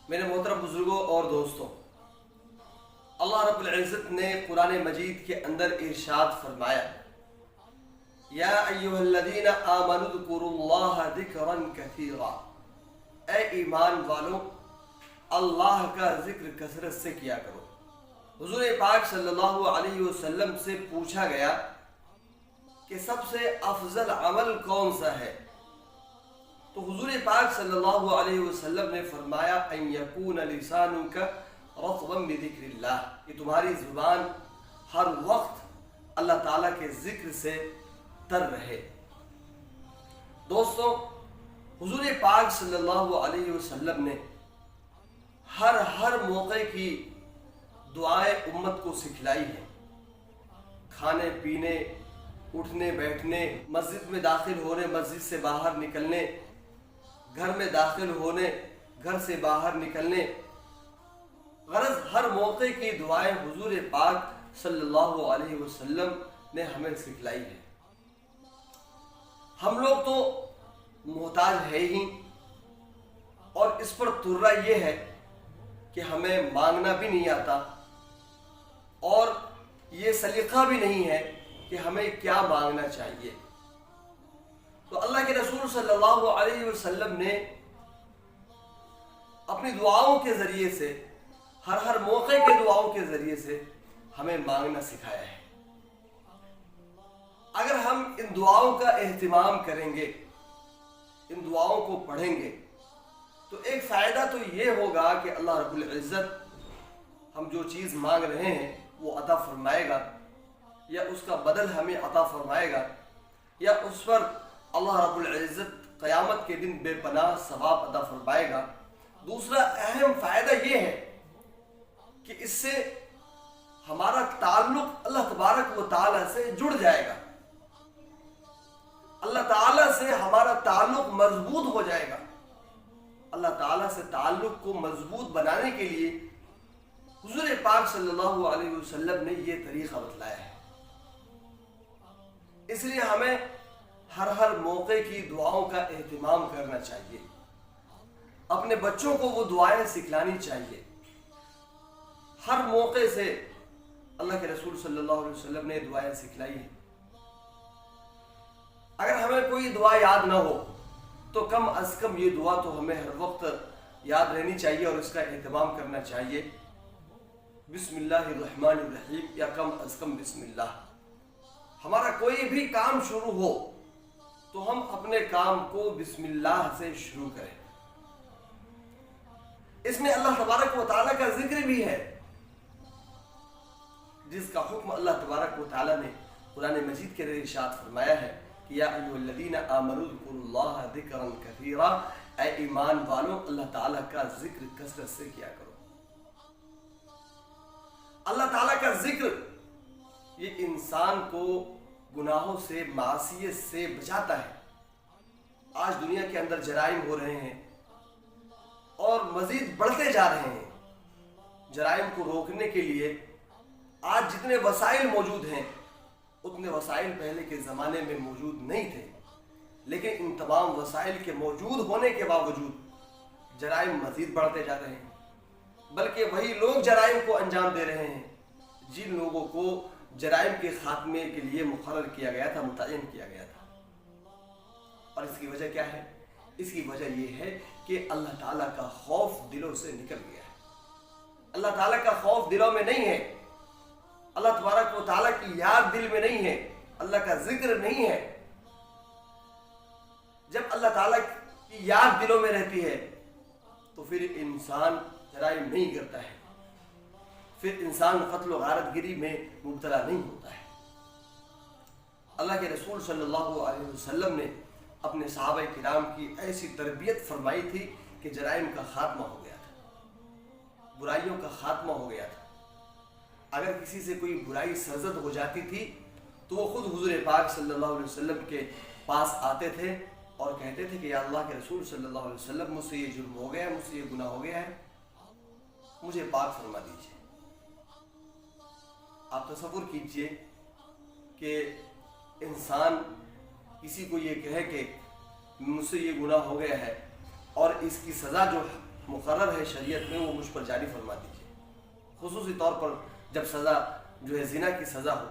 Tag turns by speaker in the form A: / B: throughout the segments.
A: मेरे मोहतरम बुजुर्गों और दोस्तों, अल्लाह रब्बुल इज़्ज़त ने कुरान मजीद के अंदर इरशाद फरमाया, या अय्युहल्लज़ीना आमनु ज़कुरुल्लाह ज़िक्रन कसीरा। ए ईमान वालों, अल्लाह का जिक्र कसरत से किया करो। हुज़ूर पाक सल्लल्लाहु अलैहि वसल्लम से पूछा गया कि सबसे अफजल अमल कौन सा है, तो हुज़ूर पाक सल्लल्लाहु अलैहि वसल्लम ने फरमाया, अन यकून लिसानुका रत्बन बिज़िक्रिल्लाह, कि तुम्हारी ज़ुबान हर वक्त अल्लाह ताला के ज़िक्र से तर रहे। दोस्तों, हुज़ूर पाक सल्लल्लाहु अलैहि वसल्लम ने हर मौके की दुआएं उम्मत को सिखलाई है। खाने पीने, उठने बैठने, मस्जिद में दाखिल होने, मस्जिद से बाहर निकलने, घर में दाखिल होने, घर से बाहर निकलने, गरज हर मौके की दुआएं हुजूर पाक सल्लल्लाहु अलैहि वसल्लम ने हमें सिखलाई है। हम लोग तो मोहताज है ही, और इस पर तुर्रा ये है कि हमें मांगना भी नहीं आता और ये सलीका भी नहीं है कि हमें क्या मांगना चाहिए। तो अल्लाह के रसूल सल्लल्लाहु अलैहि वसल्लम ने अपनी दुआओं के जरिए से, हर मौके के दुआओं के जरिए से हमें मांगना सिखाया है। अगर हम इन दुआओं का एहतिमाम करेंगे, इन दुआओं को पढ़ेंगे, तो एक फ़ायदा तो ये होगा कि अल्लाह रब्बुल इज़्ज़त हम जो चीज़ मांग रहे हैं वो अता फरमाएगा, या उसका बदल हमें अता फरमाएगा, या उस पर अल्लाह रब्बुल इज़्ज़त क़यामत के दिन बेपनाह सवाब अता फरमाएगा। दूसरा अहम फ़ायदा ये है कि इससे हमारा ताल्लुक़ अल्लाह तबारक व तआला से जुड़ जाएगा, अल्लाह ताला से हमारा ताल्लुक़ मजबूत हो जाएगा। अल्लाह ताला से ताल्लुक़ को मजबूत बनाने के लिए हुज़ूर पाक सल्लल्लाहु अलैहि वसल्लम ने ये तरीक़ा बतलाया है। इसलिए हमें हर मौके की दुआओं का एहतिमाम करना चाहिए, अपने बच्चों को वो दुआएं सिखलानी चाहिए। हर मौके से अल्लाह के रसूल सल्लल्लाहु अलैहि वसल्लम ने दुआएं सिखलाई हैं। अगर हमें कोई दुआ याद ना हो तो कम अज कम ये दुआ तो हमें हर वक्त याद रहनी चाहिए और इसका एहतमाम करना चाहिए। बिस्मिल्लाहिर्रहमानिर्रहीम, या कम अज कम बिस्मिल्लाह। हमारा कोई भी काम शुरू हो तो हम अपने काम को बिस्मिल्लाह से शुरू करें। इसमें अल्लाह तबारक व तआला का जिक्र भी है, जिसका हुक्म अल्लाह तबारक व तआला ने कुरान मजीद के अंदर इरशाद फरमाया है कि या अय्युहल्लज़ीना आमनु ज़कुरुल्लाह ज़िक्रन कसीरा। ऐ ईमान वालों, अल्लाह ताला का जिक्र कसरत से किया करो। अल्लाह ताला का जिक्र ये इंसान को गुनाहों से, मासियत से बचाता है। आज दुनिया के अंदर जराइम हो रहे हैं और मजीद बढ़ते जा रहे हैं। जराइम को रोकने के लिए आज जितने वसाइल मौजूद हैं उतने वसाइल पहले के ज़माने में मौजूद नहीं थे, लेकिन इन तमाम वसाइल के मौजूद होने के बावजूद जराइम मजीद बढ़ते जा रहे हैं। बल्कि वही लोग जराइम को अंजाम दे रहे हैं जिन लोगों को जराइम के खात्मे के लिए मुकर्रर किया गया था, मुतय्यन किया गया था। और इसकी वजह क्या है? इसकी वजह यह है कि अल्लाह ताला का खौफ दिलों से निकल गया है। अल्लाह ताला का खौफ दिलों में नहीं है, अल्लाह तबारक व तआला की याद दिल में नहीं है, अल्लाह का जिक्र नहीं है। जब अल्लाह ताला की याद दिलों में रहती है तो फिर इंसान जराइम नहीं करता है, फिर इंसान कत्ल व गारतगिरी में मुब्तला नहीं होता है। अल्लाह के रसूल सल्लल्लाहु अलैहि वसल्लम ने अपने सहाबा किराम की ऐसी तरबियत फरमाई थी कि जराइम का खात्मा हो गया था, बुराइयों का खात्मा हो गया था। अगर किसी से कोई बुराई सरजद हो जाती थी तो वो खुद हुजूर पाक सल्लल्लाहु अलैहि वसल्लम के पास आते थे और कहते थे कि या अल्लाह के रसूल सल्लल्लाहु अलैहि वसल्लम, मुझसे ये जुर्म हो गया है, मुझसे ये गुनाह हो गया है, मुझे पाक फरमा दीजिए। आप तसव्वुर कीजिए कि इंसान किसी को ये कहे कि मुझसे ये गुनाह हो गया है और इसकी सज़ा जो مقرر ہے شریعت میں وہ مجھ پر جاری فرما دیجیے، خصوصی طور پر جب سزا جو ہے زنا کی سزا ہو۔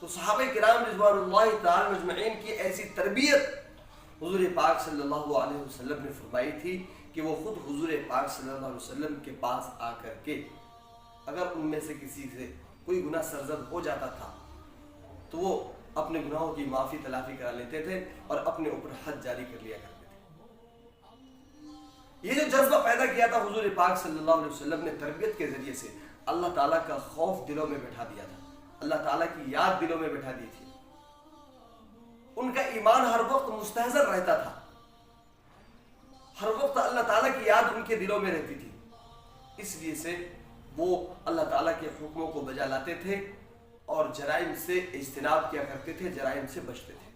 A: تو صحابہ کرام رضوان اللہ تعالی مجمعین کی ایسی تربیت حضور پاک صلی اللہ علیہ وسلم نے فرمائی تھی کہ وہ خود حضور پاک صلی اللہ علیہ وسلم کے پاس آ کر کے اگر ان میں سے کسی سے کوئی گناہ سرزد ہو جاتا تھا تو وہ اپنے گناہوں کی معافی تلافی کرا لیتے تھے اور اپنے اوپر حد جاری کر لیا کرتے تھے۔ یہ جو جذبہ پیدا کیا تھا حضور پاک صلی اللہ علیہ وسلم نے تربیت کے ذریعے سے، اللہ تعالیٰ کا خوف دلوں میں بٹھا دیا تھا، اللہ تعالیٰ کی یاد دلوں میں بٹھا دی تھی، ان کا ایمان ہر وقت مستحضر رہتا تھا، ہر وقت اللہ تعالیٰ کی یاد ان کے دلوں میں رہتی تھی، اس لیے سے وہ اللہ تعالیٰ کے حکموں کو بجا لاتے تھے اور جرائم سے اجتناب کیا کرتے تھے، جرائم سے بچتے تھے۔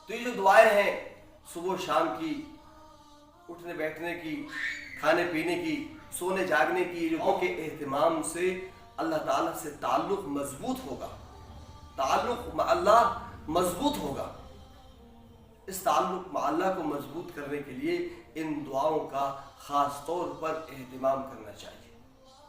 A: تو یہ جو دعائیں ہیں صبح و شام کی، اٹھنے بیٹھنے کی، کھانے پینے کی، سونے جاگنے کی، یہ جو کے اہتمام سے اللہ تعالیٰ سے تعلق مضبوط ہوگا، تعلق مع اللہ مضبوط ہوگا۔ اس تعلق مع اللہ کو مضبوط کرنے کے لیے ان دعاؤں کا خاص طور پر اہتمام کرنا چاہیے۔